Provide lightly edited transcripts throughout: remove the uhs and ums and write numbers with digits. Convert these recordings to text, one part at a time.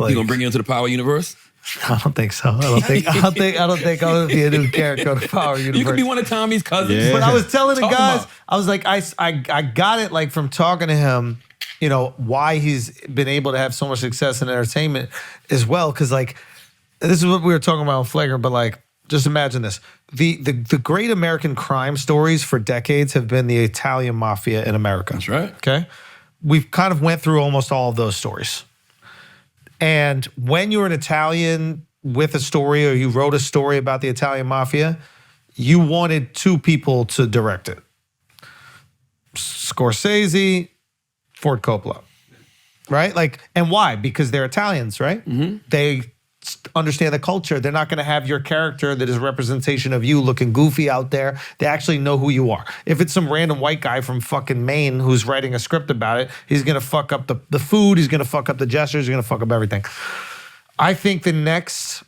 He gonna bring you into the Power universe? I don't think so. I don't think I'll be a new character on the Power universe. You could be one of Tommy's cousins. Yeah. But I was telling the guys, I was like, I got it like from talking to him, you know, why he's been able to have so much success in entertainment as well. Because like, this is what we were talking about on Flagrant, but like, just imagine this. The great American crime stories for decades have been the Italian mafia in America. That's right. Okay? We've kind of went through almost all of those stories. And when you're an Italian with a story or you wrote a story about the Italian mafia, you wanted two people to direct it. Scorsese, Ford Coppola, right? Like, and why? Because they're Italians, right? Mm-hmm. They understand the culture. They're not going to have your character that is a representation of you looking goofy out there. They actually know who you are. If it's some random white guy from fucking Maine who's writing a script about it, he's going to fuck up the food, he's going to fuck up the gestures, he's going to fuck up everything. I think the next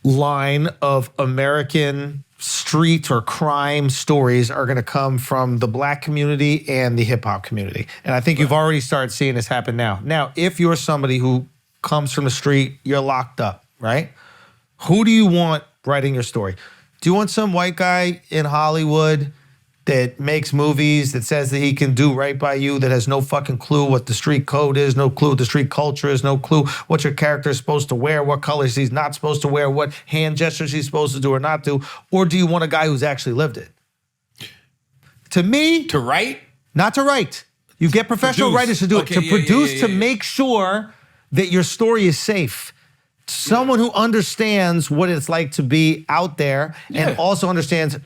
line of American street or crime stories are going to come from the black community and the hip hop community. And I think you've already started seeing this happen now. Now, if you're somebody who comes from the street, you're locked up, right? Who do you want writing your story? Do you want some white guy in Hollywood that makes movies, that says that he can do right by you, that has no fucking clue what the street code is, no clue what the street culture is, no clue what your character is supposed to wear, what colors he's not supposed to wear, what hand gestures he's supposed to do or not do? Or do you want a guy who's actually lived it? To me... To write? Not to write. You get professional writers to do it. To produce, to make sure that your story is safe. Someone who understands what it's like to be out there and also understands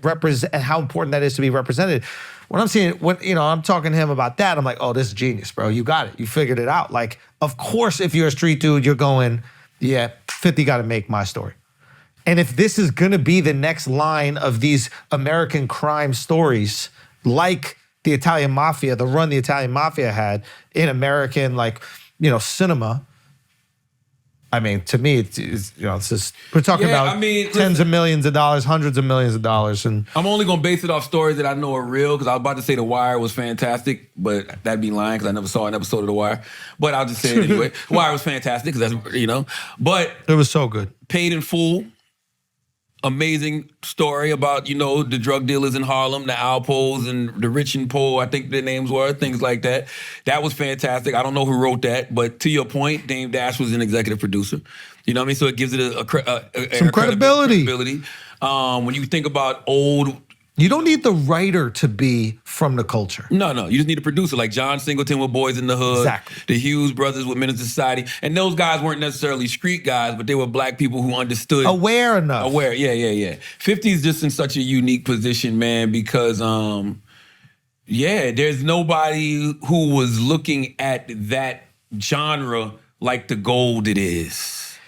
how important that is to be represented. When I'm seeing, I'm talking to him about that, I'm like, oh, this is genius, bro. You got it. You figured it out. Like, of course, if you're a street dude, you're going, 50 got to make my story. And if this is going to be the next line of these American crime stories, like the Italian Mafia, the run the Italian Mafia had in American, cinema, I mean, to me, it's just, we're talking about tens of millions of dollars, hundreds of millions of dollars. And I'm only going to base it off stories that I know are real, because I was about to say The Wire was fantastic, but that'd be lying because I never saw an episode of The Wire. But I'll just say it anyway. Wire was fantastic because that's, but it was so good. Paid in Full. Amazing story about, the drug dealers in Harlem, the Alpos and the Rich and Poor, I think their names were, things like that. That was fantastic. I don't know who wrote that, but to your point, Dame Dash was an executive producer. You know what I mean? So it gives it some credibility. When you think about old... You don't need the writer to be from the culture. No. You just need a producer like John Singleton with Boys in the Hood. Exactly. The Hughes brothers with Menace to Society. And those guys weren't necessarily street guys, but they were black people who understood. Aware enough. Aware, yeah. 50's just in such a unique position, man, because, there's nobody who was looking at that genre like the gold it is.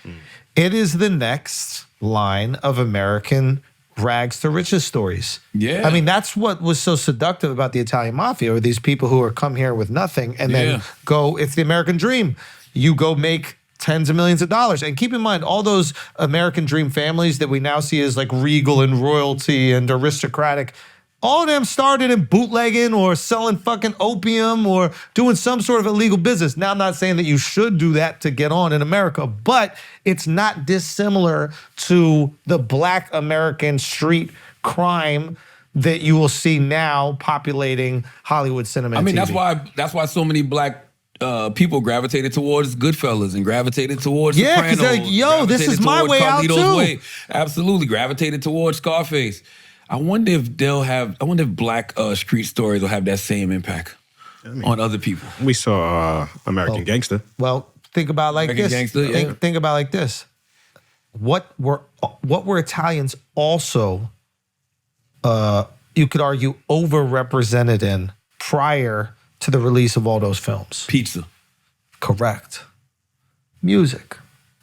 It is the next line of American rags to riches stories. Yeah. I mean, that's what was so seductive about the Italian Mafia, or these people who are come here with nothing and then go, it's the American dream. You go make tens of millions of dollars. And keep in mind, all those American dream families that we now see as like regal and royalty and aristocratic, all of them started in bootlegging or selling fucking opium or doing some sort of illegal business. Now, I'm not saying that you should do that to get on in America, but it's not dissimilar to the black American street crime that you will see now populating Hollywood cinema. I mean, TV. that's why so many black people gravitated towards Goodfellas and gravitated towards Sopranos. Because they're like, this is my way out too. Absolutely, gravitated towards Scarface. I wonder if black street stories will have that same impact on other people. We saw American Gangster. Well, think about like American this. Gangster, think about like this. What were Italians also, you could argue, overrepresented in prior to the release of all those films? Pizza. Correct. Music.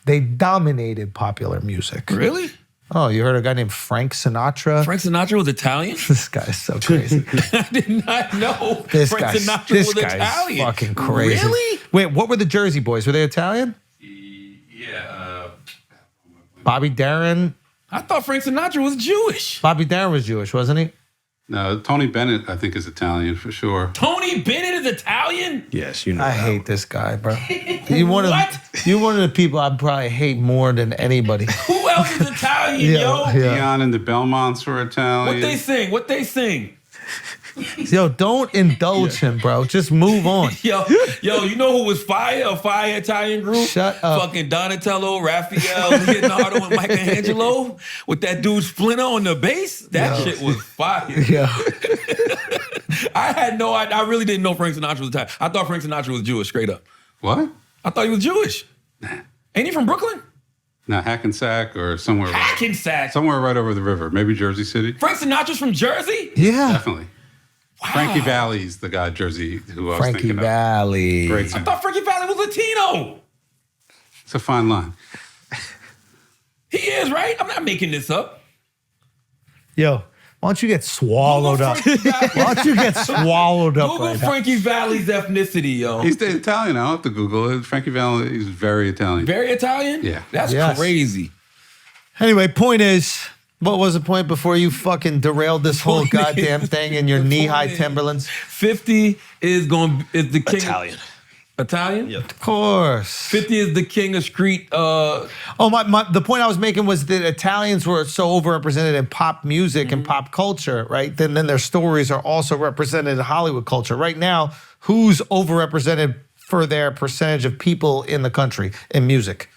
They dominated popular music. Really? Oh, you heard a guy named Frank Sinatra? Frank Sinatra was Italian? This guy's so crazy. I did not know Frank Sinatra was Italian. Fucking crazy. Really? Wait, what were the Jersey Boys? Were they Italian? Yeah. Bobby Darin? I thought Frank Sinatra was Jewish. Bobby Darin was Jewish, wasn't he? No, Tony Bennett, I think, is Italian for sure. Tony Bennett is Italian? Yes, you know. I that hate one. this guy, bro. You one What? of you one of the people I probably hate more than anybody. Who else is Italian, yo? Yeah. Dion and the Belmonts were Italian. What they sing? Yo, don't indulge him, bro. Just move on. Yo, you know who was fire? A fire Italian group? Shut up. Fucking Donatello, Raphael, Leonardo, and Michelangelo with that dude Splinter on the bass. That shit was fire. Yeah. I really didn't know Frank Sinatra was Italian. I thought Frank Sinatra was Jewish, straight up. What? I thought he was Jewish. Ain't he from Brooklyn? No, Hackensack or somewhere. Hackensack. Somewhere right over the river. Maybe Jersey City. Frank Sinatra's from Jersey? Yeah. Definitely. Wow. Frankie Valli's the guy Jersey who I was Frankie thinking Valli. of. Great I singer. thought Frankie Valli was Latino. It's a fine line. He is, right? I'm not making this up. Yo, why don't you get swallowed Google up? Frankie Valli. Why don't you get swallowed up Google right now? Frankie Valli's ethnicity, yo. He's Italian. I don't have to Google it. Frankie Valli is very Italian. Very Italian? Yeah. That's Yes. crazy. Anyway, point is, what was the point before you fucking derailed this whole Point goddamn is- thing in your the knee-high point is- Timberlands? 50 is the king. Italian. Italian? Yep. Of course. 50 is the king of street. Oh, the point I was making was that Italians were so overrepresented in pop music and pop culture, right? Then their stories are also represented in Hollywood culture. Right now, who's overrepresented for their percentage of people in the country in music?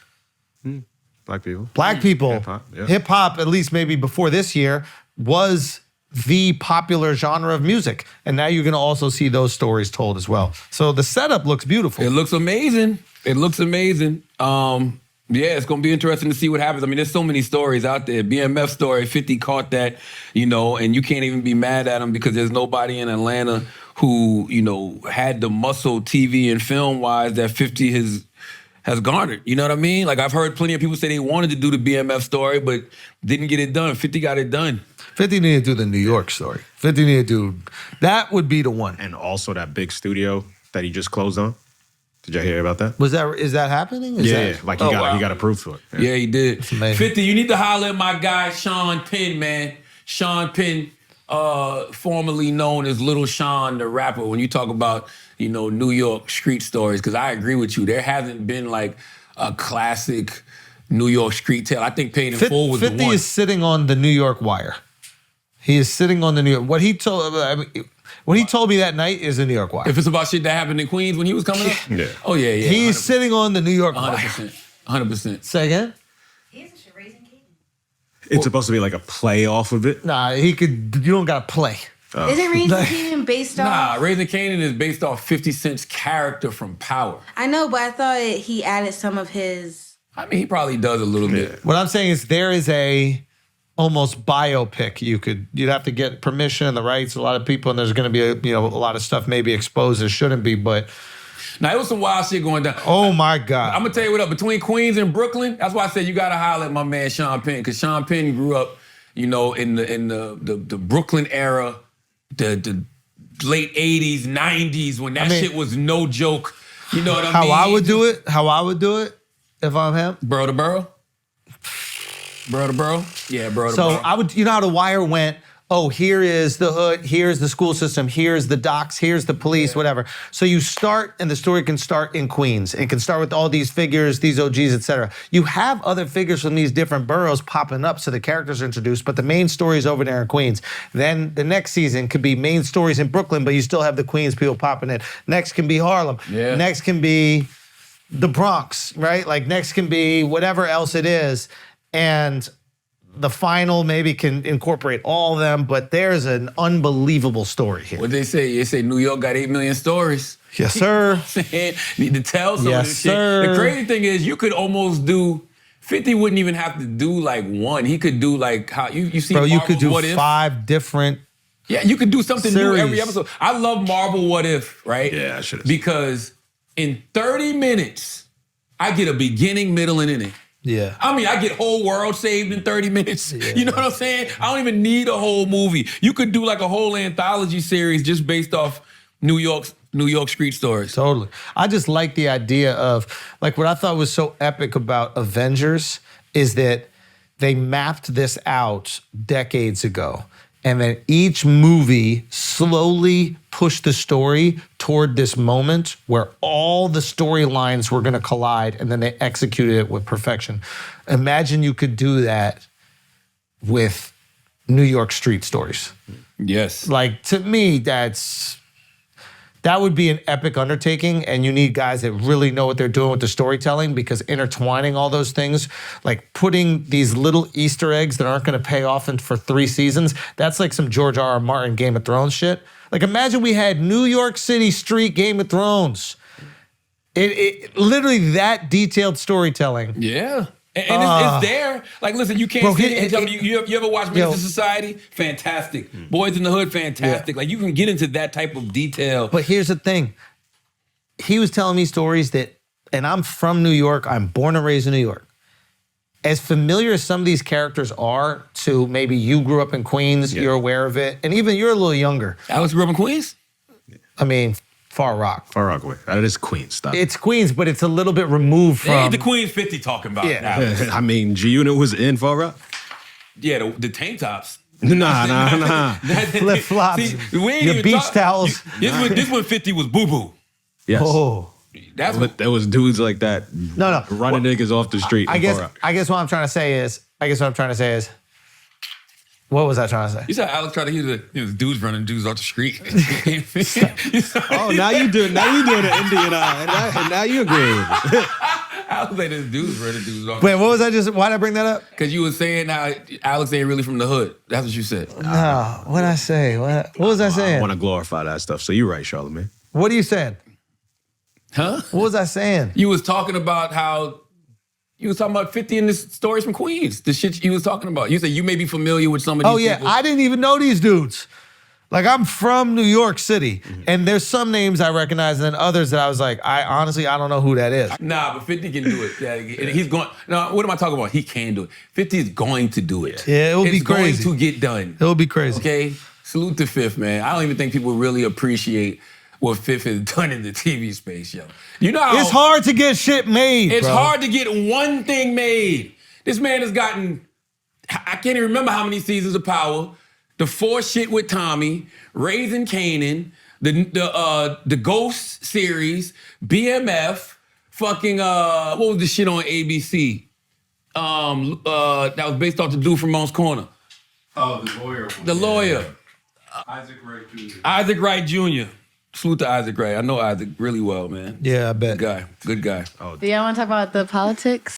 Black people. Black people. Hip-hop, yeah. Hip-hop, at least maybe before this year, was the popular genre of music. And now you're going to also see those stories told as well. So the setup looks beautiful. It looks amazing. It looks amazing. Yeah, it's gonna be interesting to see what happens. I mean, there's so many stories out there. BMF story, 50 caught that, and you can't even be mad at him because there's nobody in Atlanta who, had the muscle TV and film wise that 50 has garnered. You know what I mean? Like I've heard plenty of people say they wanted to do the BMF story, but didn't get it done. 50 got it done. 50 need to do the New York story. 50 need to do, that would be the one. And also that big studio that he just closed on. Did y'all hear about that? Is that happening? Yeah, like he wow. got approved for it. Yeah, he did. amazing. 50, you need to holler at my guy, Sean Penn, man. Sean Penn, formerly known as Little Sean, the rapper, when you talk about, New York street stories, because I agree with you. There hasn't been like a classic New York street tale. I think Paid in Full was the 50 one. is sitting on the New York Wire. He is sitting on the New York. What he told me that night is the New York Wire. If it's about shit that happened in Queens when he was coming up? Yeah. Oh, yeah. He's sitting on the New York Wire. 100%. 100%. Say again? He's a raising King. It's supposed to be like a play off of it. Nah, you don't got to play. Isn't Raising King based off? Nah, Raising Kanan is based off 50 Cent's character from Power. I know, but I thought he added some of his. I mean, he probably does a little bit. What I'm saying is there is a almost biopic. You'd have to get permission and the rights. A lot of people, and there's going to be a lot of stuff maybe exposed that shouldn't be. But Now, it was some wild shit going down. oh my God, I'm gonna tell you what up. Between Queens and Brooklyn, that's why I said you gotta holler at my man Sean Penn, because Sean Penn grew up, in the Brooklyn era, the late 80s, 90s, when that shit was no joke. You know what I mean? how I would do it if I'm him. Borough to borough? Borough to borough? Yeah, borough to So borough. I would, how the Wire went, oh, here is the hood, here's the school system, here's the docks, here's the police, whatever. So you start, and the story can start in Queens. It can start with all these figures, these OGs, et cetera. You have other figures from these different boroughs popping up, so the characters are introduced, but the main story is over there in Queens. Then the next season could be main stories in Brooklyn, but you still have the Queens people popping in. Next can be Harlem. Yeah. Next can be the Bronx, right? Like next can be whatever else it is. And the final maybe can incorporate all of them, but there's an unbelievable story here. What they say? They say New York got 8 million stories. Yes, sir. Need to tell some of Yes, this shit. sir. The crazy thing is, you could almost do 50 wouldn't even have to do like one. He could do like how you see. Bro, you Marvel's could do What If? 5 different. Yeah, you could do something new every series. episode. I love Marvel What If, right? Yeah, I should have. Because in 30 minutes, I get a beginning, middle, and ending. Yeah. I mean, I get whole world saved in 30 minutes. You know what I'm saying? I don't even need a whole movie. You could do like a whole anthology series just based off New York street stories. Totally. I just like the idea of, like, what I thought was so epic about Avengers is that they mapped this out decades ago. And then each movie slowly pushed the story toward this moment where all the storylines were going to collide, and then they executed it with perfection. Imagine you could do that with New York street stories. Yes. Like, to me, that would be an epic undertaking, and you need guys that really know what they're doing with the storytelling, because intertwining all those things, like putting these little Easter eggs that aren't going to pay off for 3 seasons, that's like some George R.R. Martin Game of Thrones shit. Like, imagine we had New York City street Game of Thrones. It literally that detailed storytelling. Yeah. And it's there. Like, listen, you can't Bro, sit here and tell me you ever watch Minister Society? Fantastic. Boys in the Hood, fantastic. Like, you can get into that type of detail. But here's the thing. He was telling me stories that, and I'm from New York, I'm born and raised in New York. As familiar as some of these characters are to maybe you grew up in Queens, you're aware of it, and even you're a little younger. Alex grew up in Queens? I mean, Far Rock. Far Rockaway. That is Queens. Stop. It's Queens, but it's a little bit removed from. Hey, the Queens 50 talking about Alex. I mean, G-Unit was in Far Rock. Yeah, the tank tops. Nah. Flip-flops, See, we ain't your even beach talk- towels. This one 50 was boo-boo. Yes. Oh. That's But there was dudes like that. No. Running niggas off the street. I in guess Far Rock. I guess what I'm trying to say is, what was I trying to say? You saw Alex try to hear the dudes running dudes off the street. Oh, now you doing the Indian eye, and now you agree. Alex like this dudes running dudes off. Wait, what was I just? Why did I bring that up? Because you were saying how Alex ain't really from the hood. That's what you said. No, what did I say? What was I I saying? want to glorify that stuff. So you're right, Charlamagne. What are you saying? Huh? What was I saying? You was talking about how you was talking about 50 in the stories from Queens. The shit you was talking about. You said you may be familiar with some of these Oh yeah, people. I didn't even know these dudes. Like, I'm from New York City, and there's some names I recognize, and then others that I was like, I honestly don't know who that is. Nah, but 50 can do it. Yeah, and he's going. No, what am I talking about? He can do it. 50 is going to do it. Yeah, it would be It's going crazy. to get done. It would be crazy. Okay? Salute to Fifth, man. I don't even think people really appreciate what Fifth has done in the TV space, yo. You know how It's hard to get shit made. It's bro. hard to get one thing made. This man has gotten, I can't even remember how many seasons of Power, the 4 shit with Tommy, Raising Kanan, the Ghost series, BMF, fucking, what was the shit on ABC? That was based off the dude from Monk's Corner. Oh, the lawyer. The lawyer. Isaac Wright Jr. Isaac Wright Jr. Salute to Isaac Wright. I know Isaac really well, man. Yeah, I bet. Good guy. Good guy. Do y'all want to talk about the politics?